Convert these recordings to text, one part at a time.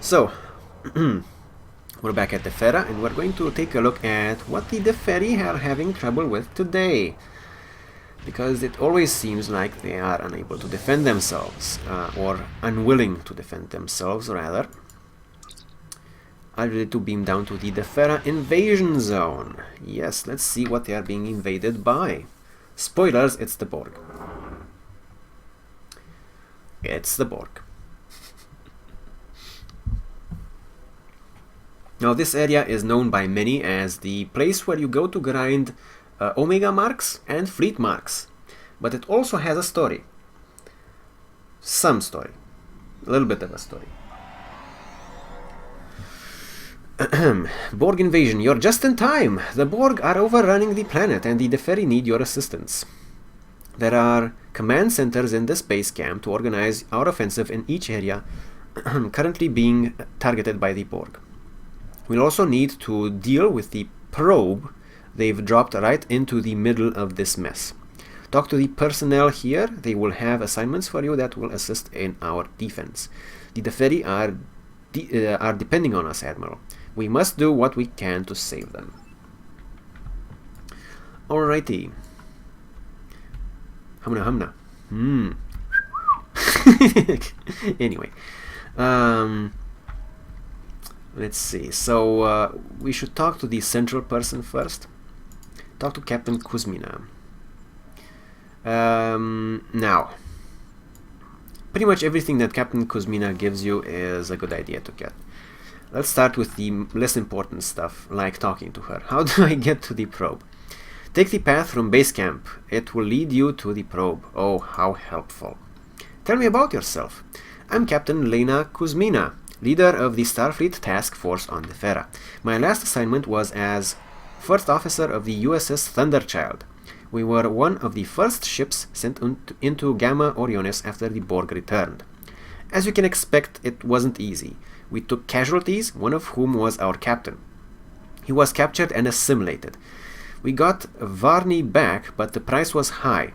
So, we're back at Defera, and we're going to take a look at what the Deferi are having trouble with today. Because it always seems like they are unable to defend themselves, or unwilling to defend themselves, rather. I'm ready to beam down to the Defera invasion zone. Yes, let's see what they are being invaded by. Spoilers, it's the Borg. It's the Borg. Now this area is known by many as the place where you go to grind Omega marks and fleet marks. But it also has a story. Some story. A little bit of a story. Borg invasion, you're just in time! The Borg are overrunning the planet and the Deferi need your assistance. There are command centers in this base camp to organize our offensive in each area currently being targeted by the Borg. We'll also need to deal with the probe they've dropped right into the middle of this mess. Talk to the personnel here. They will have assignments for you that will assist in our defense. The Deferi are depending on us, Admiral. We must do what we can to save them. Alrighty. Hamna hamna. Anyway. Let's see. So we should talk to the central person first. Talk to Captain Kuzmina. Now, pretty much everything that Captain Kuzmina gives you is a good idea to get. Let's start with the less important stuff, like talking to her. How do I get to the probe? Take the path from base camp. It will lead you to the probe. Oh, how helpful. Tell me about yourself. I'm Captain Lena Kuzmina, leader of the Starfleet Task Force on Defera. My last assignment was as first officer of the USS Thunderchild. We were one of the first ships sent into Gamma Orionis after the Borg returned. As you can expect, it wasn't easy. We took casualties, one of whom was our captain. He was captured and assimilated. We got Varney back, but the price was high.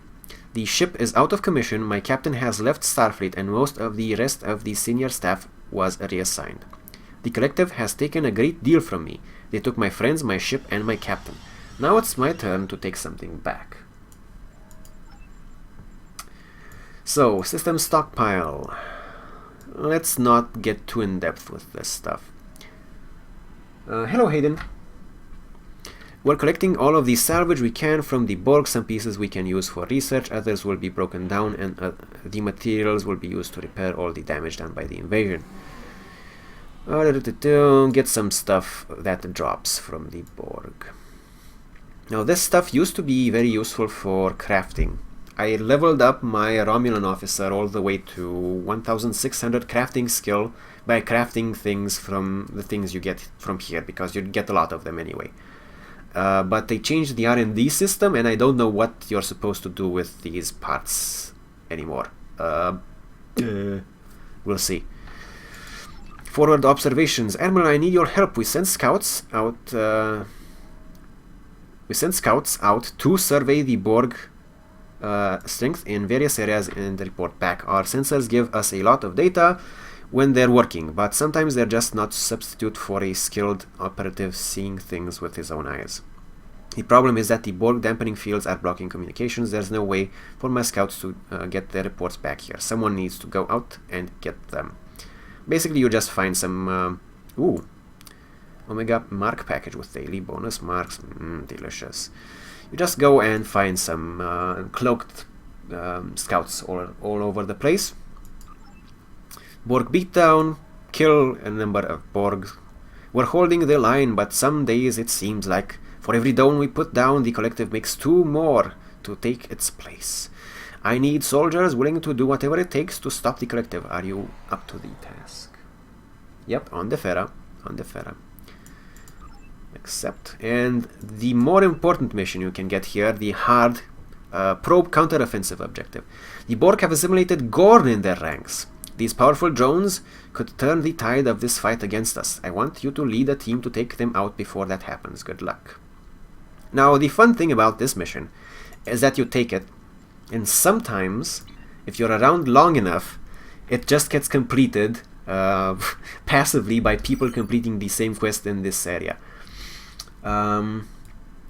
The ship is out of commission, my captain has left Starfleet, and most of the rest of the senior staff was reassigned. The collective has taken a great deal from me. They took my friends, my ship, and my captain. Now it's my turn to take something back. So, system stockpile. Let's not get too in-depth with this stuff. Hello, Hayden. We're collecting all of the salvage we can from the Borg. Some pieces we can use for research, others will be broken down, and the materials will be used to repair all the damage done by the invasion. Get some stuff that drops from the Borg. Now this stuff used to be very useful for crafting. I leveled up my Romulan officer all the way to 1600 crafting skill by crafting things from the things you get from here, because you get a lot of them anyway. But they changed the R&D system, and I don't know what you're supposed to do with these parts anymore. We'll see. Forward observations. Admiral, I need your help. We sent scouts out to survey the Borg strength in various areas and report back. Our sensors give us a lot of data when they're working, but sometimes they're just not substitute for a skilled operative seeing things with his own eyes. The problem is that the Borg dampening fields are blocking communications. There's no way for my scouts to get their reports back here. Someone needs to go out and get them. Basically, you just find some Omega mark package with daily bonus marks. Delicious. You just go and find some cloaked scouts all over the place. Borg beatdown, kill a number of Borg. We're holding the line, but some days it seems like for every down we put down, the collective makes 2 more to take its place. I need soldiers willing to do whatever it takes to stop the collective. Are you up to the task? Yep, on Defera. Accept. And the more important mission you can get here, the hard probe counter-offensive objective. The Borg have assimilated Gorn in their ranks. These powerful drones could turn the tide of this fight against us. I want you to lead a team to take them out before that happens. Good luck. Now, the fun thing about this mission is that you take it, and sometimes, if you're around long enough, it just gets completed passively by people completing the same quest in this area.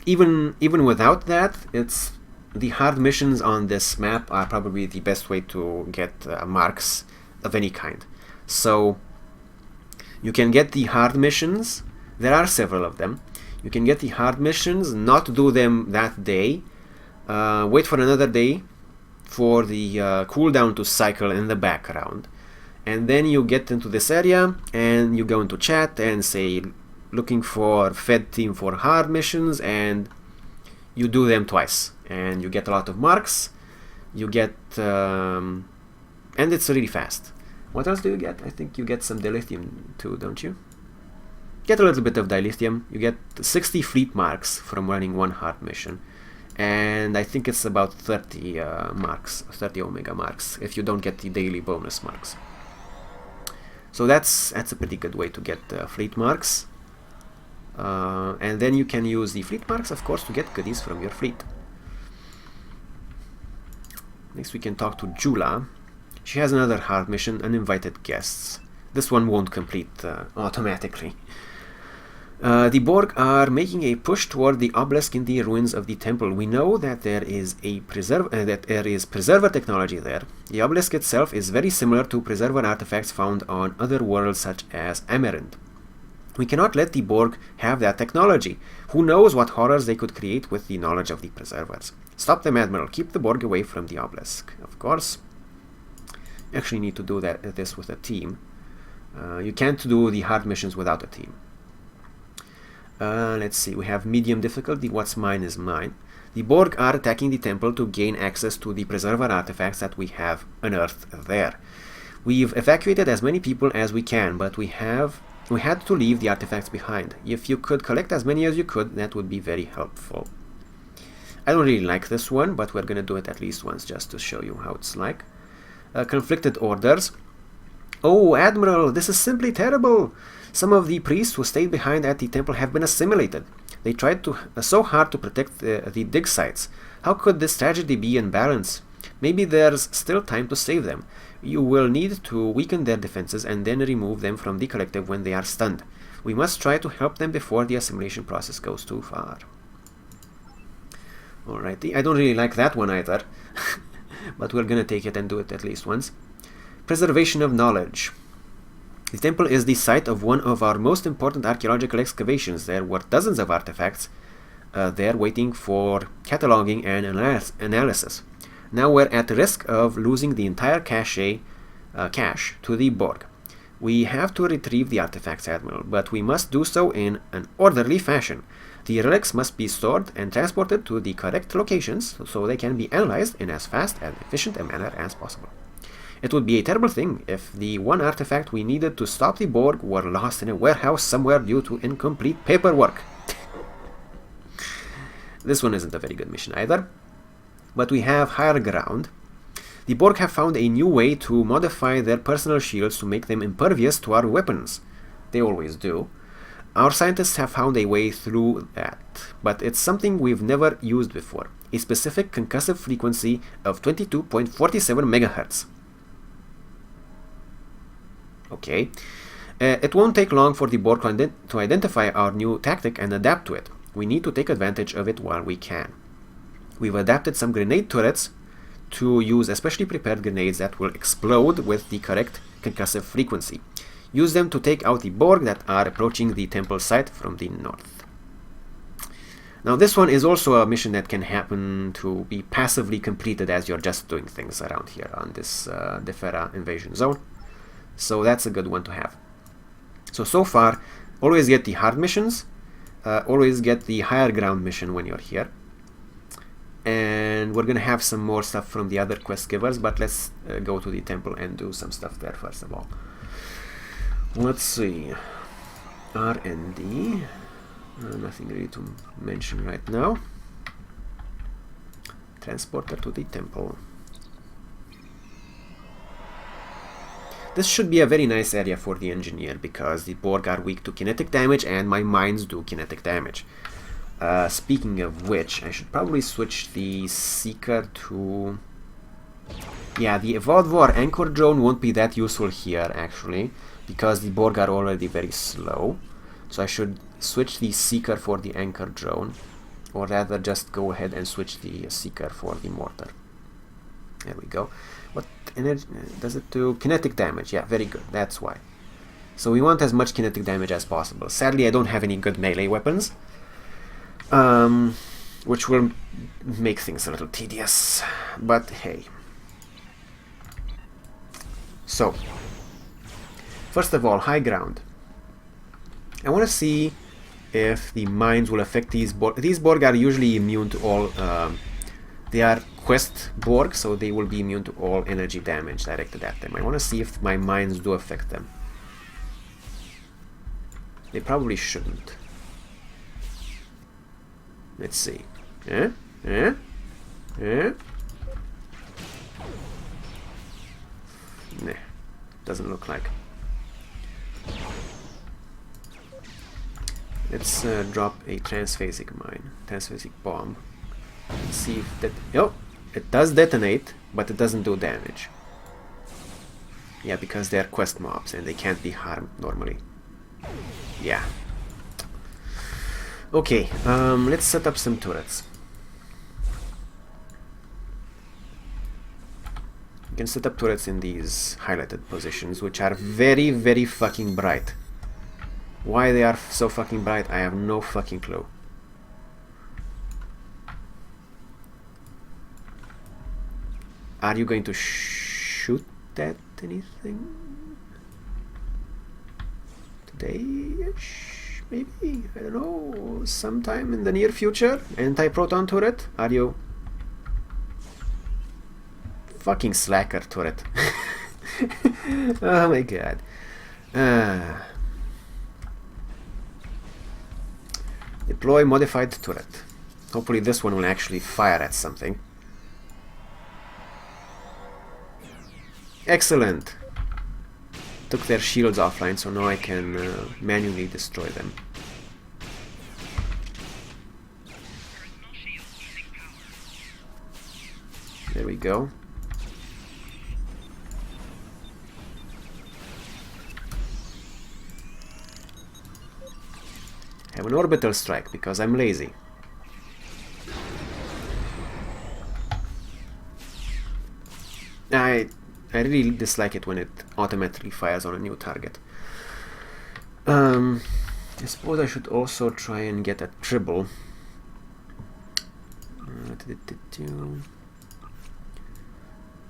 Even without that, it's the hard missions on this map are probably the best way to get marks of any kind. So you can get the hard missions. There are several of them. You can get the hard missions, not do them that day, wait for another day for the cooldown to cycle in the background, and then you get into this area and you go into chat and say looking for Fed team for hard missions, and you do them twice and you get a lot of marks. You get and it's really fast. What else do you get? I think you get some dilithium too, don't you? Get a little bit of dilithium. You get 60 fleet marks from running one hard mission, and I think it's about 30 marks, 30 omega marks if you don't get the daily bonus marks. So that's a pretty good way to get fleet marks, and then you can use the fleet marks, of course, to get goodies from your fleet. Next we can talk to Jula. She has another hard mission, uninvited guests. This one won't complete automatically. The Borg are making a push toward the obelisk in the ruins of the temple. We know that there is preserver technology there. The obelisk itself is very similar to preserver artifacts found on other worlds such as Amerind. We cannot let the Borg have that technology. Who knows what horrors they could create with the knowledge of the preservers. Stop them, Admiral. Keep the Borg away from the obelisk. Of course. You actually need to do this with a team. You can't do the hard missions without a team. Let's see, we have medium difficulty. What's mine is mine. The Borg are attacking the temple to gain access to the preserver artifacts that we have unearthed there. We've evacuated as many people as we can, but we had to leave the artifacts behind. If you could collect as many as you could, that would be very helpful. I don't really like this one, but we're gonna do it at least once just to show you how it's like. Conflicted orders. Oh, Admiral, this is simply terrible. Some of the priests who stayed behind at the temple have been assimilated. They tried so hard to protect the dig sites. How could this tragedy be in balance? Maybe there's still time to save them. You will need to weaken their defenses and then remove them from the collective when they are stunned. We must try to help them before the assimilation process goes too far. Alrighty, I don't really like that one either. But we're gonna take it and do it at least once. Preservation of knowledge. The temple is the site of one of our most important archaeological excavations. There were dozens of artifacts there waiting for cataloging and analysis. Now we're at risk of losing the entire cache to the Borg. We have to retrieve the artifacts, Admiral, but we must do so in an orderly fashion. The relics must be stored and transported to the correct locations so they can be analyzed in as fast and efficient a manner as possible. It would be a terrible thing if the one artifact we needed to stop the Borg were lost in a warehouse somewhere due to incomplete paperwork. This one isn't a very good mission either. But we have higher ground. The Borg have found a new way to modify their personal shields to make them impervious to our weapons. They always do. Our scientists have found a way through that, but it's something we've never used before. A specific concussive frequency of 22.47 megahertz. Okay. It won't take long for the Borg to identify our new tactic and adapt to it. We need to take advantage of it while we can. We've adapted some grenade turrets to use especially prepared grenades that will explode with the correct concussive frequency. Use them to take out the Borg that are approaching the temple site from the north. Now this one is also a mission that can happen to be passively completed as you're just doing things around here on this Defera invasion zone. So that's a good one to have. So far, always get the hard missions, always get the higher ground mission when you're here. And we're gonna have some more stuff from the other quest givers, but let's go to the temple and do some stuff there first of all. Let's see. R&D. Nothing really to mention right now. Transporter to the temple. This should be a very nice area for the engineer because the Borg are weak to kinetic damage and my mines do kinetic damage. Speaking of which, I should probably switch the Seeker to Yeah, the Evolved War anchor drone won't be that useful here, actually, because the Borg are already very slow. So I should switch the Seeker for the anchor drone, or rather just go ahead and switch the Seeker for the mortar. There we go. What energy does it do? Kinetic damage. Yeah, very good. That's why. So we want as much kinetic damage as possible. Sadly, I don't have any good melee weapons, which will make things a little tedious. But hey. So, first of all, high ground. I want to see if the mines will affect these Borg. These Borg are usually immune to all... they are quest Borg, so they will be immune to all energy damage directed at them. I want to see if my mines do affect them. They probably shouldn't. Let's see. Nah, doesn't look like. Let's drop a transphasic mine, transphasic bomb. Let's see if that... Oh, it does detonate, but it doesn't do damage. Yeah, because they're quest mobs and they can't be harmed normally. Yeah. Okay, let's set up some turrets. You can set up turrets in these highlighted positions, which are very, very fucking bright. Why they are so fucking bright, I have no fucking clue. Are you going to shoot at anything? Today-ish? Maybe? I don't know. Sometime in the near future? Anti-proton turret? Are you... Fucking slacker turret. Oh my god. Deploy modified turret. Hopefully this one will actually fire at something. Excellent! Took their shields offline, so now I can manually destroy them. There we go. Have an orbital strike because I'm lazy. I really dislike it when it automatically fires on a new target. I suppose I should also try and get a tribble.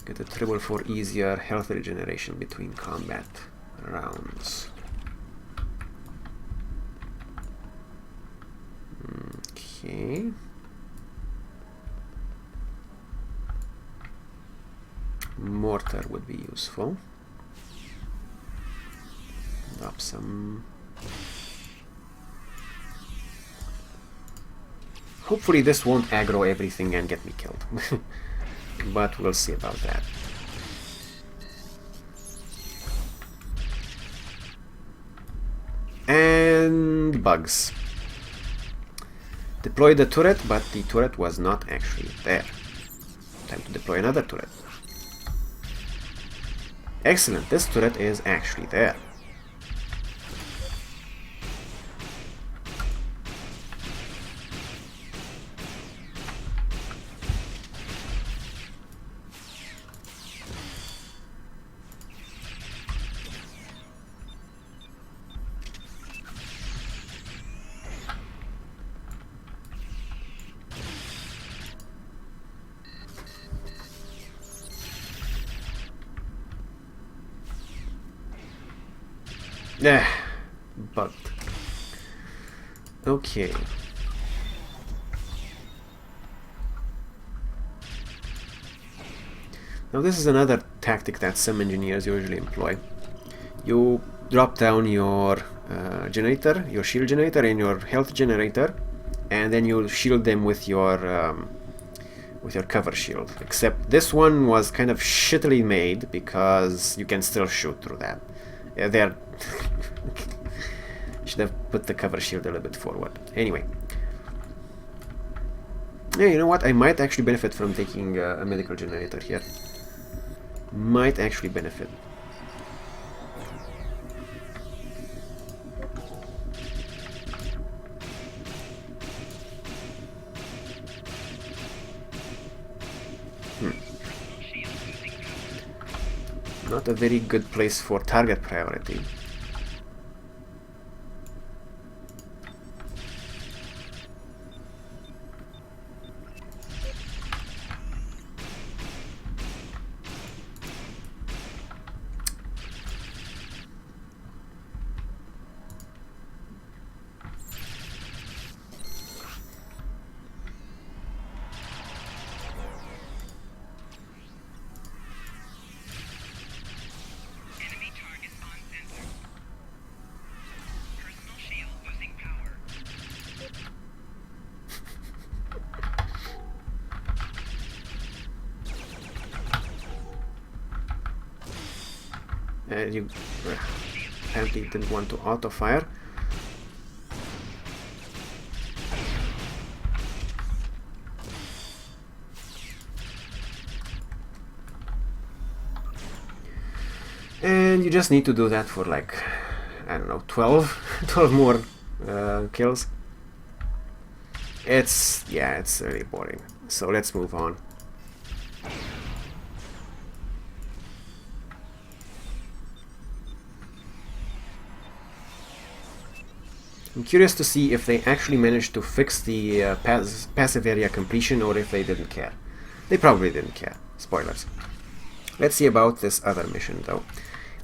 Get a tribble for easier health regeneration between combat rounds. Okay. Mortar would be useful. Drop some. Hopefully this won't aggro everything and get me killed. But we'll see about that. And bugs. Deploy the turret, but the turret was not actually there. Time to deploy another turret. Excellent, this turret is actually there. Bugged. Okay. Now this is another tactic that some engineers usually employ. You drop down your generator, your shield generator and your health generator, and then you shield them with your cover shield. Except this one was kind of shittily made because you can still shoot through that. They're should have put the cover shield a little bit forward. Anyway. Yeah, you know what? I might actually benefit from taking a medical generator here. might actually benefit. Not a very good place for target priority. You apparently didn't want to auto-fire. And you just need to do that for like, I don't know, 12 more kills. It's really boring. So let's move on. I'm curious to see if they actually managed to fix the passive area completion, or if they didn't care. They probably didn't care. Spoilers. Let's see about this other mission, though.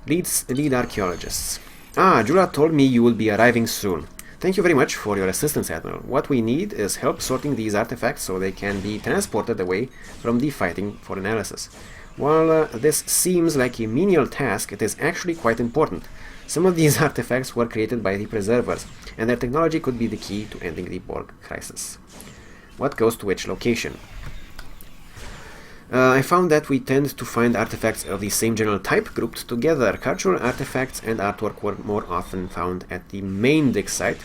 Lead archaeologists. Ah, Jula told me you will be arriving soon. Thank you very much for your assistance, Admiral. What we need is help sorting these artifacts so they can be transported away from the fighting for analysis. While this seems like a menial task, it is actually quite important. Some of these artifacts were created by the Preservers, and their technology could be the key to ending the Borg crisis. What goes to which location? I found that we tend to find artifacts of the same general type grouped together. Cultural artifacts and artwork were more often found at the main dig site.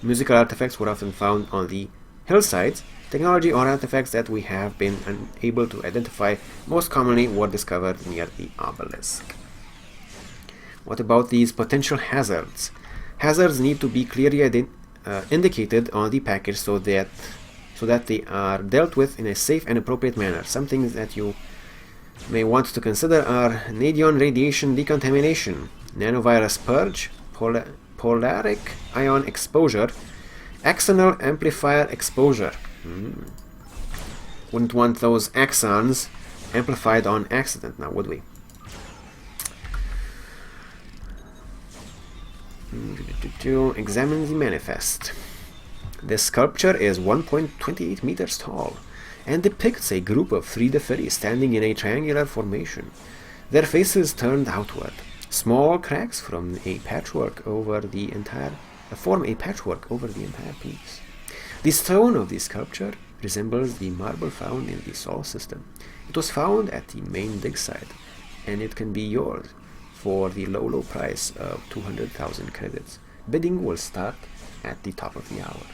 Musical artifacts were often found on the hillsides. Technology or artifacts that we have been unable to identify most commonly were discovered near the obelisk. What about these potential hazards? Hazards need to be clearly indicated on the package so that they are dealt with in a safe and appropriate manner. Some things that you may want to consider are Nadion radiation decontamination, nanovirus purge, polaric ion exposure, axonal amplifier exposure. Wouldn't want those axons amplified on accident now, would we? Examine the manifest. This sculpture is 1.28 meters tall and depicts a group of 3 Deferi standing in a triangular formation, their faces turned outward. Small cracks form a patchwork over the entire piece. The stone of the sculpture resembles the marble found in the Sol system. It was found at the main dig site, and it can be yours for the low price of 200,000 credits. Bidding will start at the top of the hour.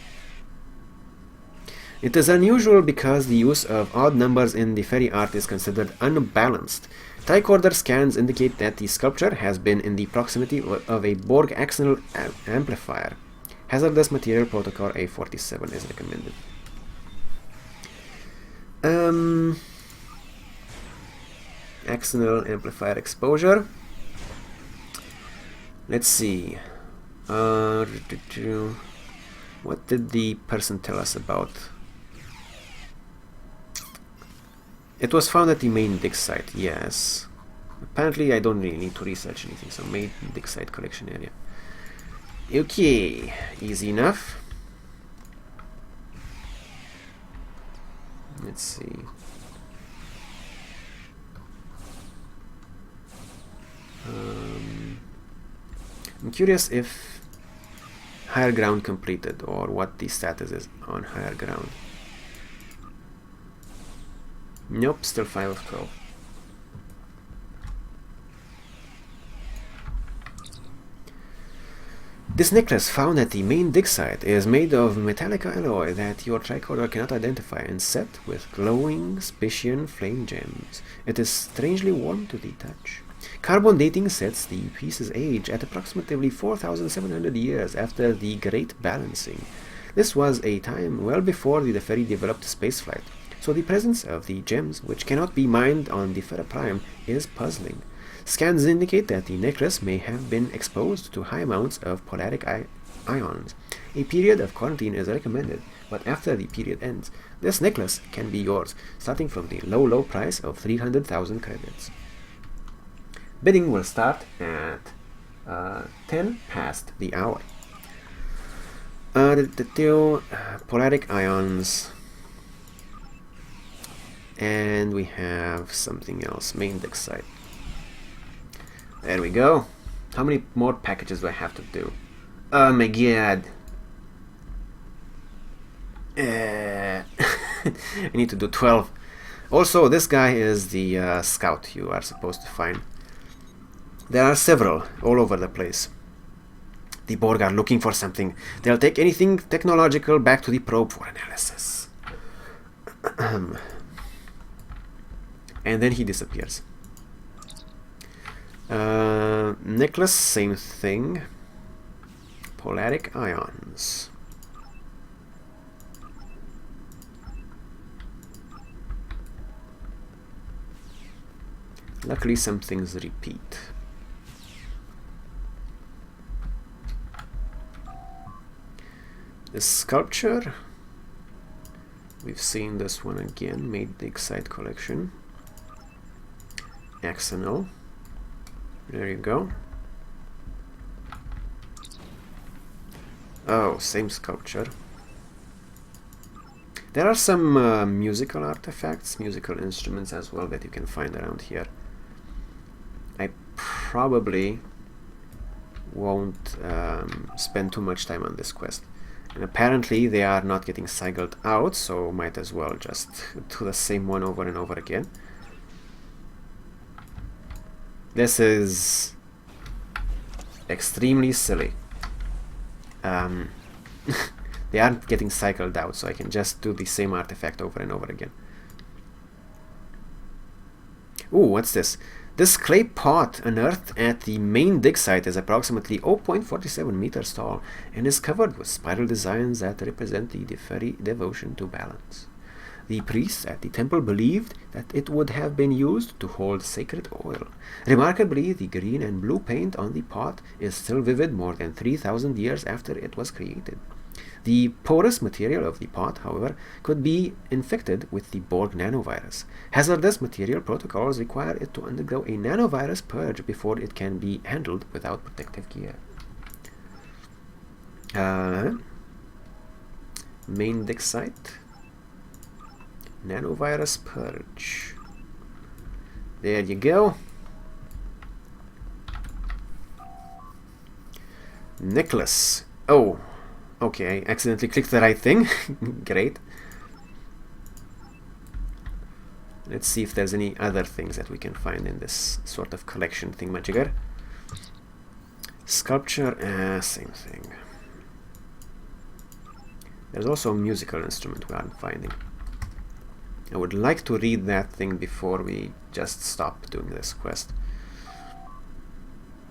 It is unusual because the use of odd numbers in the fairy art is considered unbalanced. Tricorder scans indicate that the sculpture has been in the proximity of a Borg axonal amplifier. Hazardous material protocol A47 is recommended. Axonal amplifier exposure. Let's see. What did the person tell us about? It was found at the main dig site, yes. Apparently I don't really need to research anything, so main dig site collection area. Okay, easy enough. Let's see. I'm curious if higher ground completed, or what the status is on higher ground. Nope, still 5 of 12. This necklace found at the main dig site is made of metallic alloy that your tricorder cannot identify and set with glowing Specian flame gems. It is strangely warm to the touch. Carbon dating sets the piece's age at approximately 4,700 years after the Great Balancing. This was a time well before the Defera developed spaceflight, so the presence of the gems, which cannot be mined on Defera Prime, is puzzling. Scans indicate that the necklace may have been exposed to high amounts of polaric ions. A period of quarantine is recommended, but after the period ends, this necklace can be yours, starting from the low price of 300,000 credits. Bidding will start at 10 past the hour. The polaric ions, and we have something else, main dig site. There we go. How many more packages do I have to do? Oh my god. I need to do 12. Also, this guy is the scout you are supposed to find. There are several all over the place. The Borg are looking for something. They'll take anything technological back to the probe for analysis. And then he disappears. Necklace, same thing. Polaric ions. Luckily some things repeat. The sculpture, we've seen this one again, made the Excite collection. Axonal. There you go. Oh, same sculpture. There are some musical artifacts, musical instruments as well that you can find around here. I probably won't spend too much time on this quest. And apparently they are not getting cycled out, so might as well just do the same one over and over again. This is extremely silly. They aren't getting cycled out, so I can just do the same artifact over and over again. Ooh, what's this? This clay pot unearthed at the main dig site is approximately 0.47 meters tall and is covered with spiral designs that represent the Defera devotion to balance. The priests at the temple believed that it would have been used to hold sacred oil. Remarkably, the green and blue paint on the pot is still vivid more than 3,000 years after it was created. The porous material of the pot, however, could be infected with the Borg nanovirus. Hazardous material protocols require it to undergo a nanovirus purge before it can be handled without protective gear. Main dig site. Nanovirus purge. There you go. Necklace. Oh, okay, I accidentally clicked the right thing. Great. Let's see if there's any other things that we can find in this sort of collection thingamajigger. Sculpture, same thing. There's also a musical instrument we aren't finding. I would like to read that thing before we just stop doing this quest.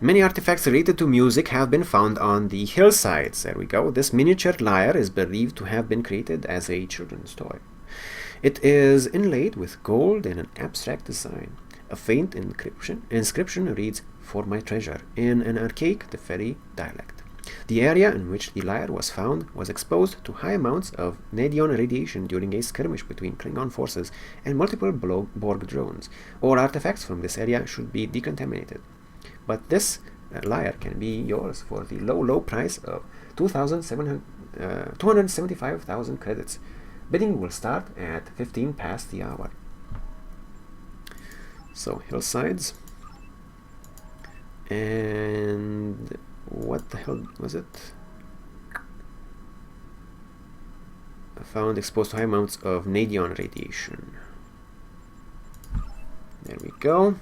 Many artifacts related to music have been found on the hillsides. There we go. This miniature lyre is believed to have been created as a children's toy. It is inlaid with gold in an abstract design. A faint inscription reads, "For my treasure," in an archaic Defera dialect. The area in which the lyre was found was exposed to high amounts of Nadion radiation during a skirmish between Klingon forces and multiple Borg drones. All artifacts from this area should be decontaminated. But this lyre can be yours for the low price of 275,000 credits. Bidding will start at 15 past the hour. So, hillsides. And what the hell was it? Found exposed to high amounts of Nadion radiation. There we go.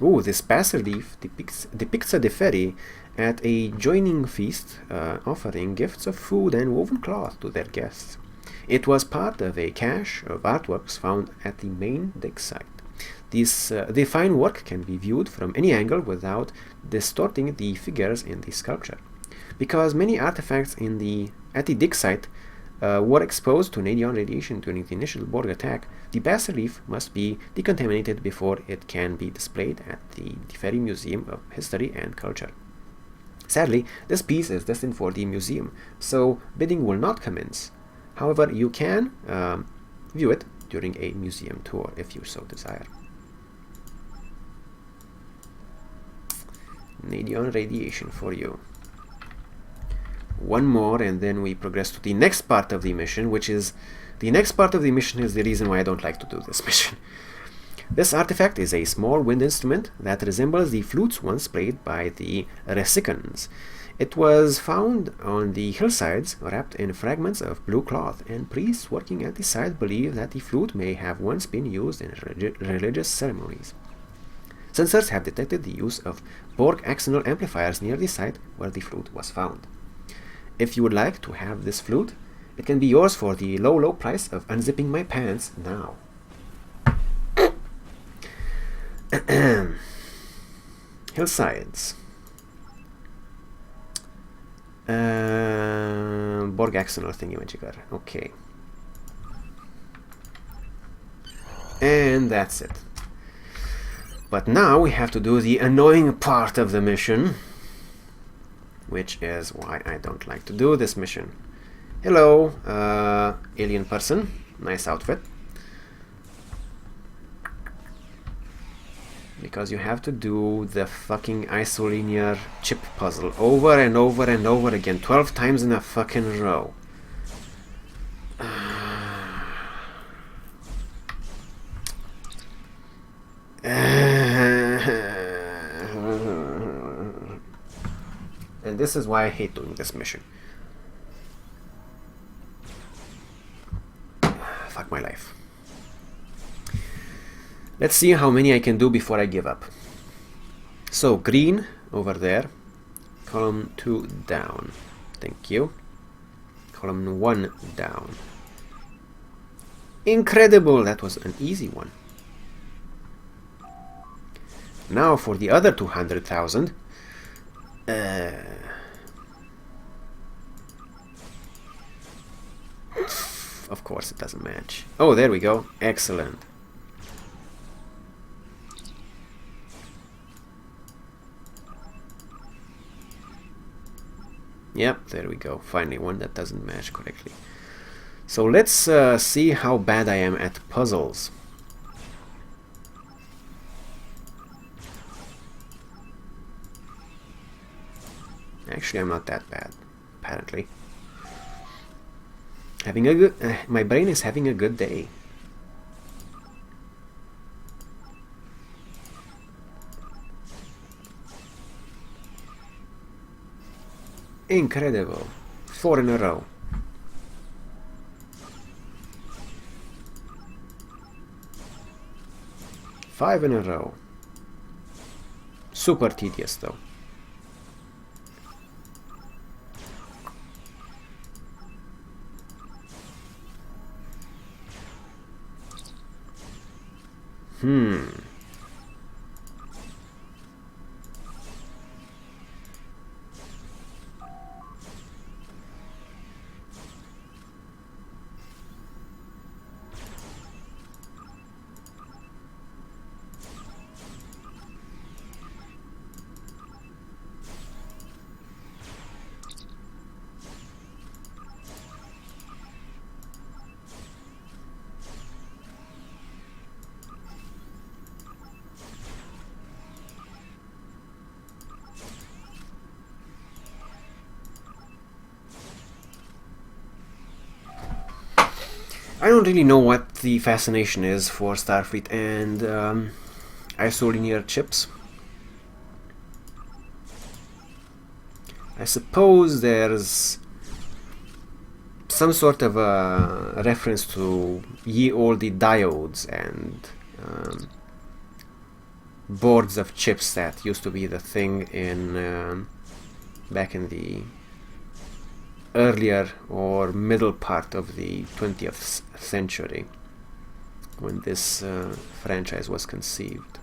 Oh, this bas-relief depicts a Deferi at a joining feast, offering gifts of food and woven cloth to their guests. It was part of a cache of artworks found at the main dig site. The fine work can be viewed from any angle without distorting the figures in the sculpture. Because many artifacts at the dig site were exposed to neon radiation during the initial Borg attack, the bas-relief must be decontaminated before it can be displayed at the Defera Museum of History and Culture. Sadly, this piece is destined for the museum, so bidding will not commence. However, you can view it during a museum tour if you so desire. Neon radiation for you. One more, and then we progress to the next part of the mission, which is the reason why I don't like to do this mission. This artifact is a small wind instrument that resembles the flutes once played by the Resicans. It was found on the hillsides, wrapped in fragments of blue cloth, and priests working at the site believe that the flute may have once been used in religious ceremonies. Sensors have detected the use of Borg axonal amplifiers near the site where the flute was found. If you would like to have this flute, it can be yours for the low price of unzipping my pants now. Hillsides. Borg axonal thingy-majigger. Okay. And that's it. But now we have to do the annoying part of the mission, which is why I don't like to do this mission. Hello, alien person. Nice outfit. Because you have to do the fucking isolinear chip puzzle over and over and over again, 12 times in a fucking row. And this is why I hate doing this mission. Fuck my life. Let's see how many I can do before I give up. So, green over there. Column 2 down. Thank you. Column 1 down. Incredible! That was an easy one. Now for the other 200,000. Of course it doesn't match. Oh, there we go. Excellent. Yep, there we go. Finally, one that doesn't match correctly. So let's see how bad I am at puzzles. Actually, I'm not that bad, apparently. Having a good... my brain is having a good day. Incredible. 4 in a row. Five in a row. Super tedious though. I don't really know what the fascination is for Starfleet and isolinear chips. I suppose there's some sort of a reference to ye olde diodes and boards of chips that used to be the thing in back in the earlier or middle part of the 20th century when this franchise was conceived.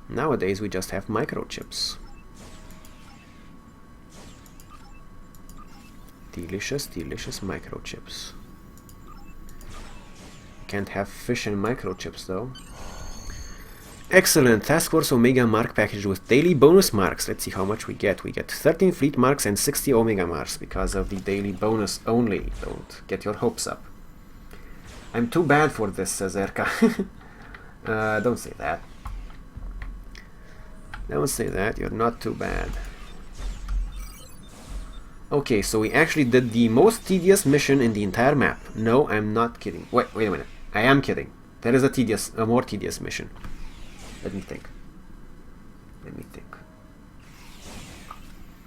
Nowadays we just have microchips. Delicious, delicious microchips. Can't have fish and microchips though. Excellent! Task Force Omega mark package with daily bonus marks. Let's see how much we get. We get 13 fleet marks and 60 Omega marks because of the daily bonus only. Don't get your hopes up. I'm too bad for this, says Erka. Don't say that. Don't say that, you're not too bad. Okay, so we actually did the most tedious mission in the entire map. No, I'm not kidding. Wait a minute. I am kidding. There is a more tedious mission. Let me think.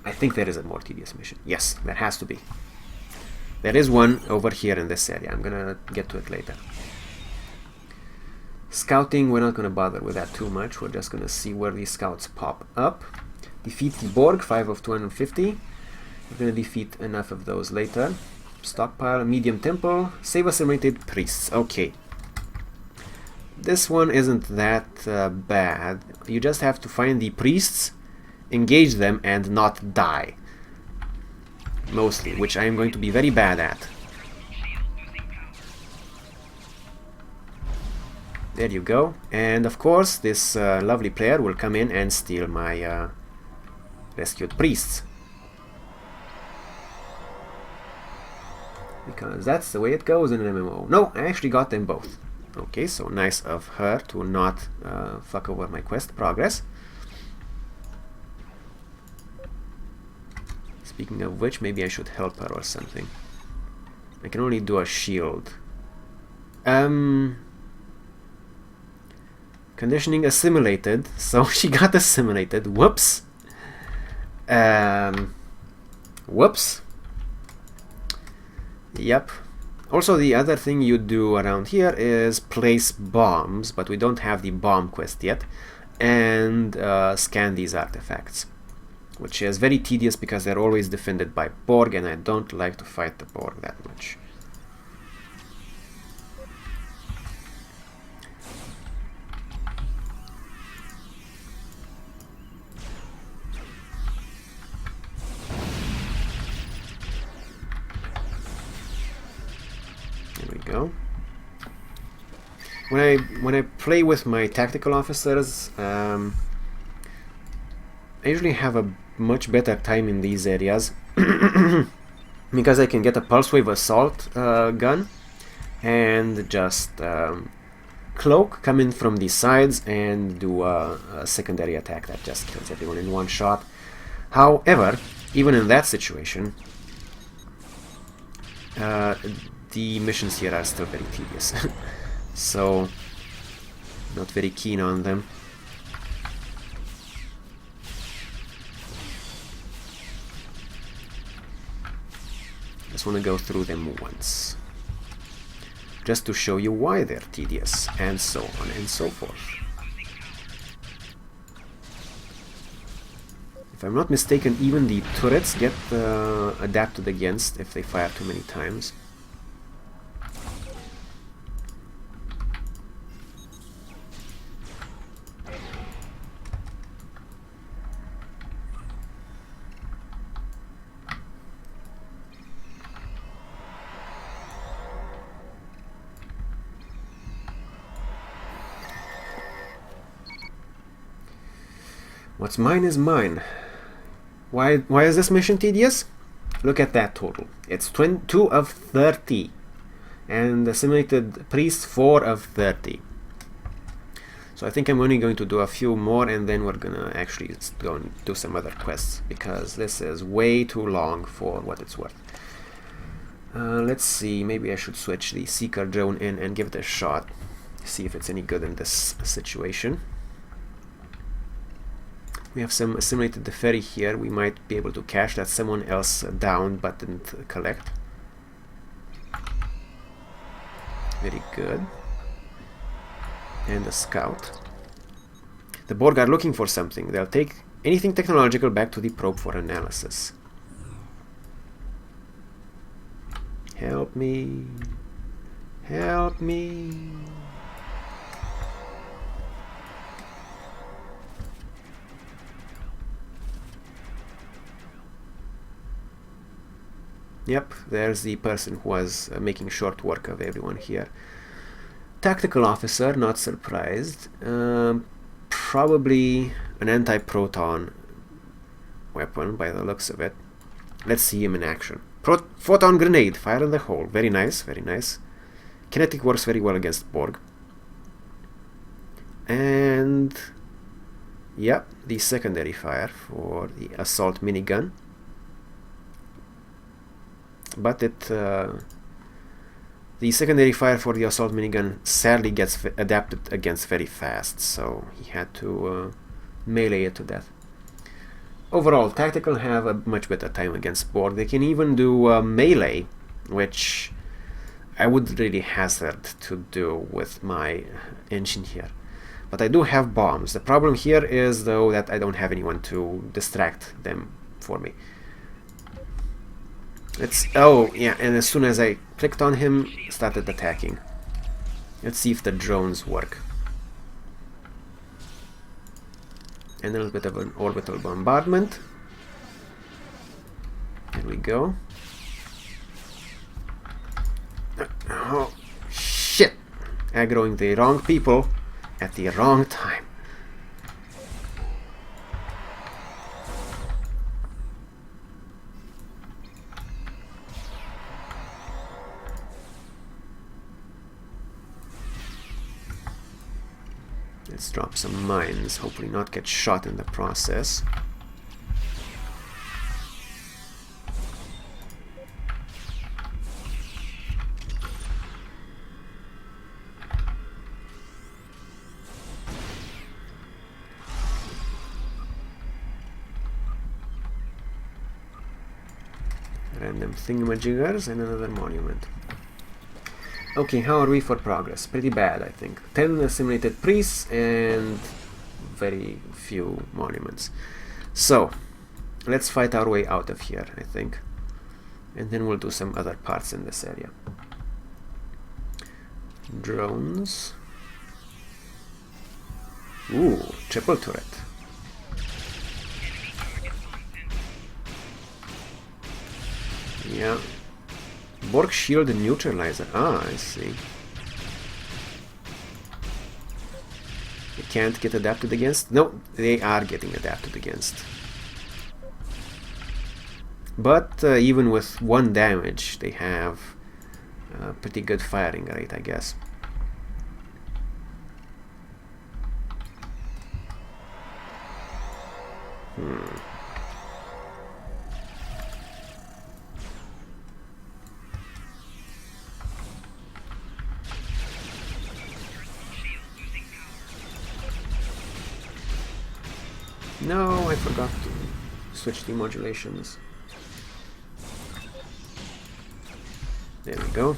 I think there is a more tedious mission. Yes, there has to be. There is one over here in this area. I'm gonna get to it later. Scouting, we're not gonna bother with that too much. We're just gonna see where these scouts pop up. Defeat the Borg, 5 of 250. We're gonna defeat enough of those later. Stockpile, medium temple, save assimilated priests. Okay. This one isn't that bad. You just have to find the priests, engage them, and not die. Mostly, which I am going to be very bad at. There you go. And of course, this lovely player will come in and steal my rescued priests. Because that's the way it goes in an MMO. No, I actually got them both. Okay, so nice of her to not fuck over my quest progress. Speaking of which, maybe I should help her or something. I can only do a shield. Conditioning assimilated, so she got assimilated. Whoops. Whoops. Yep. Also, the other thing you do around here is place bombs, but we don't have the bomb quest yet, and scan these artifacts, which is very tedious because they're always defended by Borg, and I don't like to fight the Borg that much. Go. When I play with my tactical officers, I usually have a much better time in these areas because I can get a pulse wave assault gun and just cloak, come in from the sides and do a secondary attack that just kills everyone in one shot. However, even in that situation, the missions here are still very tedious, so not very keen on them. Just want to go through them once, just to show you why they're tedious, and so on and so forth. If I'm not mistaken, even the turrets get adapted against if they fire too many times. What's mine is mine. Why is this mission tedious? Look at that total. It's 2 of 30. And the simulated priest 4 of 30. So I think I'm only going to do a few more and then we're gonna actually go and do some other quests, because this is way too long for what it's worth. Let's see, maybe I should switch the Seeker drone in and give it a shot. See if it's any good in this situation. We have some assimilated Defera here. We might be able to cash that someone else down but didn't collect. Very good. And a scout. The Borg are looking for something. They'll take anything technological back to the probe for analysis. Help me. Help me. Yep, there's the person who was making short work of everyone here. Tactical officer, not surprised. Probably an anti-proton weapon by the looks of it. Let's see him in action. Photon grenade, fire in the hole. Very nice, very nice. Kinetic works very well against Borg. And yep, the secondary fire for the assault minigun. But the secondary fire for the assault minigun sadly gets adapted against very fast, so he had to melee it to death. Overall, tactical have a much better time against Borg. They can even do melee, which I would really hazard to do with my engine here. But I do have bombs. The problem here is, though, that I don't have anyone to distract them for me. Oh, yeah, and as soon as I clicked on him, started attacking. Let's see if the drones work. And a little bit of an orbital bombardment. There we go. Oh, shit! Aggroing the wrong people at the wrong time. Let's drop some mines, hopefully not get shot in the process. Random thingamajiggers and another monument. Okay, how are we for progress? Pretty bad, I think. 10 assimilated priests and very few monuments. So, let's fight our way out of here, I think. And then we'll do some other parts in this area. Drones. Ooh, triple turret. Yeah. Borg shield neutralizer. Ah, I see. They can't get adapted against? No, they are getting adapted against. But even with 1 damage, they have a pretty good firing rate, I guess. No, I forgot to switch the modulations. There we go.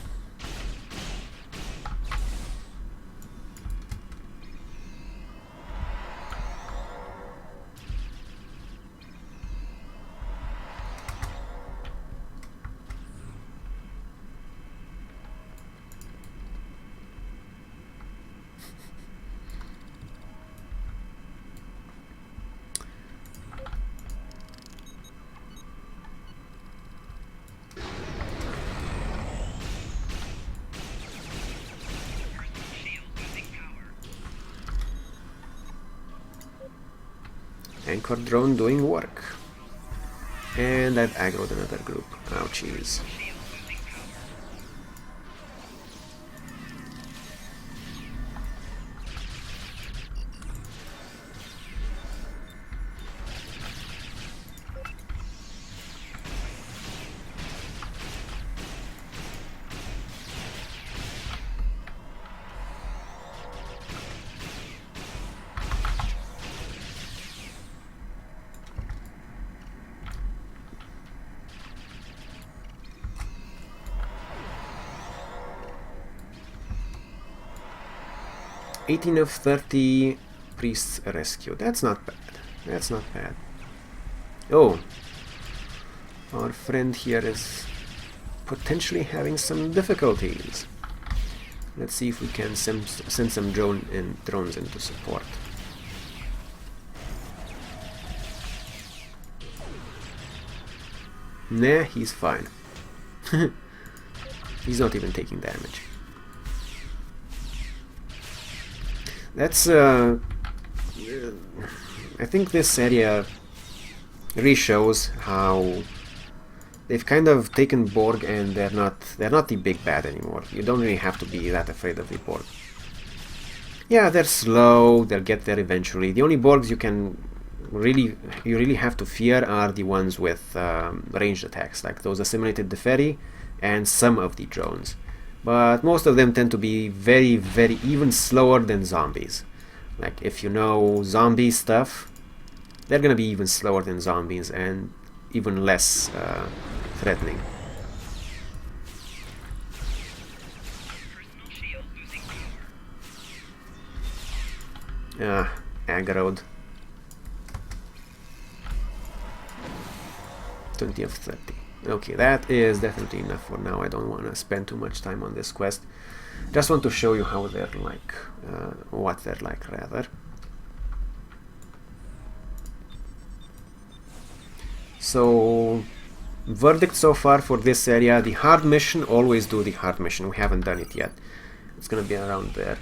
Anchor drone doing work. And I've aggroed another group. Ouchies. 18 of 30 priests rescued. That's not bad. That's not bad. Oh, our friend here is potentially having some difficulties. Let's see if we can send some drones into support. Nah, he's fine. He's not even taking damage. That's I think this area really shows how they've kind of taken Borg and they're not the big bad anymore. You don't really have to be that afraid of the Borg. Yeah, they're slow, they'll get there eventually. The only Borgs you really have to fear are the ones with ranged attacks, like those assimilated Defera and some of the drones. But most of them tend to be very, very even slower than zombies. Like, if you know zombie stuff, they're gonna be even slower than zombies and even less threatening. Aggroed. 20 of 30. Okay, that is definitely enough for now. I don't want to spend too much time on this quest. Just want to show you how they're like, what they're like rather. So, verdict so far for this area: the hard mission, always do the hard mission. We haven't done it yet. It's gonna be around there.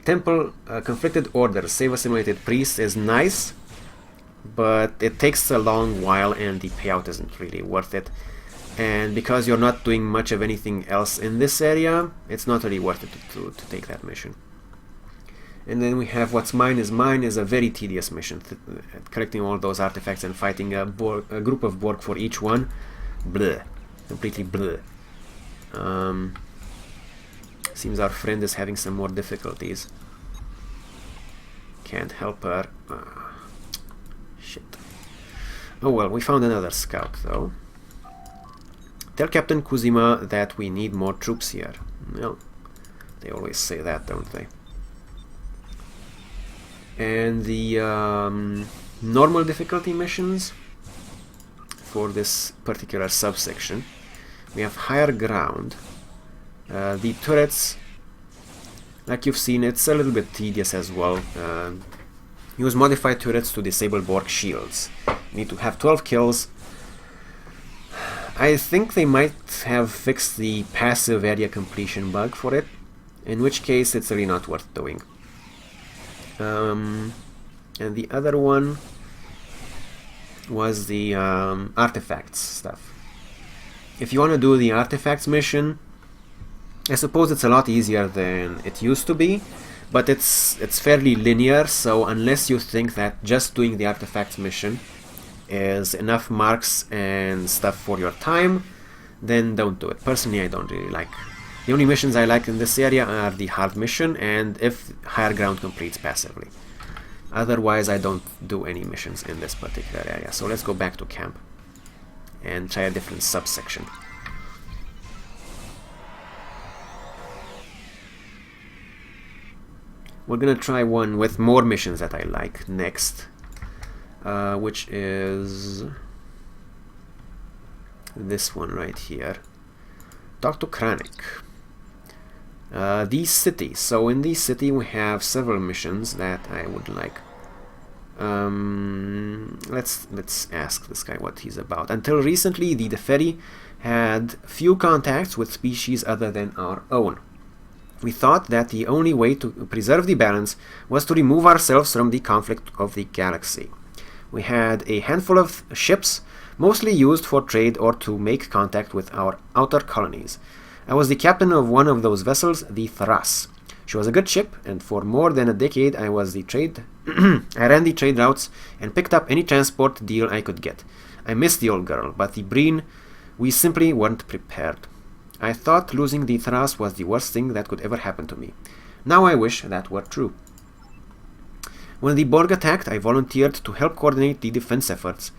Temple, conflicted order, save assimilated priest is nice, but it takes a long while and the payout isn't really worth it. And because you're not doing much of anything else in this area, it's not really worth it to take that mission. And then we have What's Mine is a very tedious mission, collecting all those artifacts and fighting a group of Borg for each one. Bleh. Completely bleh. Seems our friend is having some more difficulties. Can't help her. Shit. Oh well, we found another scout though. Tell Captain Kuzima that we need more troops here. Well, they always say that, don't they? And the normal difficulty missions for this particular subsection, we have higher ground. The turrets, like you've seen, it's a little bit tedious as well. Use modified turrets to disable Borg shields. You need to have 12 kills. I think they might have fixed the passive area completion bug for it, in which case it's really not worth doing. And the other one was the artifacts stuff. If you want to do the artifacts mission, I suppose it's a lot easier than it used to be, but it's fairly linear, so unless you think that just doing the artifacts mission is enough marks and stuff for your time, then don't do it. Personally, I don't really like. The only missions I like in this area are the hard mission and if higher ground completes passively. Otherwise, I don't do any missions in this particular area. So let's go back to camp and try a different subsection. We're gonna try one with more missions that I like next, which is this one right here. Talk to Kranik. These cities. So in this city we have several missions that I would like. Let's ask this guy what he's about. Until recently, the Defera had few contacts with species other than our own. We thought that the only way to preserve the balance was to remove ourselves from the conflict of the galaxy. We had a handful of ships, mostly used for trade or to make contact with our outer colonies. I was the captain of one of those vessels, the Thras. She was a good ship, and for more than a decade I was the trade I ran the trade routes and picked up any transport deal I could get. I missed the old girl, but the Breen, we simply weren't prepared. I thought losing the Thras was the worst thing that could ever happen to me. Now I wish that were true. When the Borg attacked, I volunteered to help coordinate the defense efforts.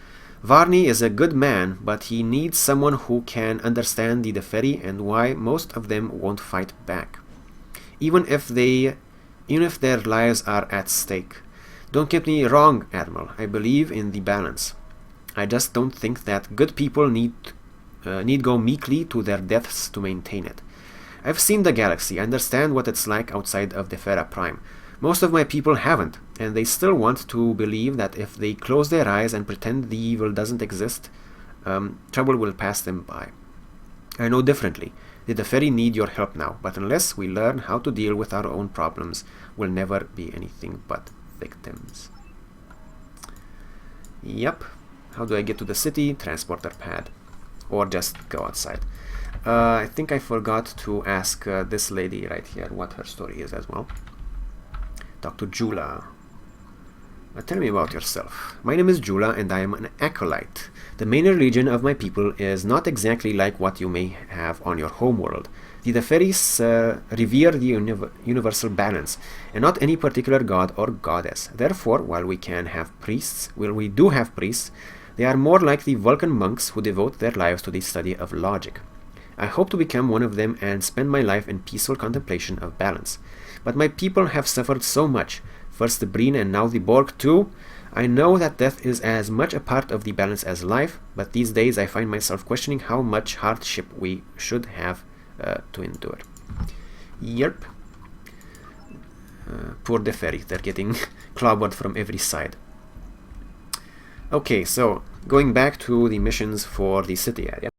Varney is a good man, but he needs someone who can understand the Defera and why most of them won't fight back. Even if they even if their lives are at stake. Don't get me wrong, Admiral, I believe in the balance. I just don't think that good people need go meekly to their deaths to maintain it. I've seen the galaxy, I understand what it's like outside of Defera Prime. Most of my people haven't, and they still want to believe that if they close their eyes and pretend the evil doesn't exist, trouble will pass them by. I know differently. The Deferi need your help now, but unless we learn how to deal with our own problems, we'll never be anything but victims. Yep. How do I get to the city? Transporter pad. Or just go outside. I think I forgot to ask this lady right here what her story is as well. Talk to Jula. Tell me about yourself. My name is Jula and I am an acolyte. The main religion of my people is not exactly like what you may have on your homeworld. The Deferis revere the universal balance, and not any particular god or goddess. Therefore, while we do have priests, they are more like the Vulcan monks who devote their lives to the study of logic. I hope to become one of them and spend my life in peaceful contemplation of balance. But my people have suffered so much, first the Breen and now the Borg too. I know that death is as much a part of the balance as life, but these days I find myself questioning how much hardship we should have to endure. Yep. Poor Deferi, they're getting clobbered from every side. Okay, so going back to the missions for the city area.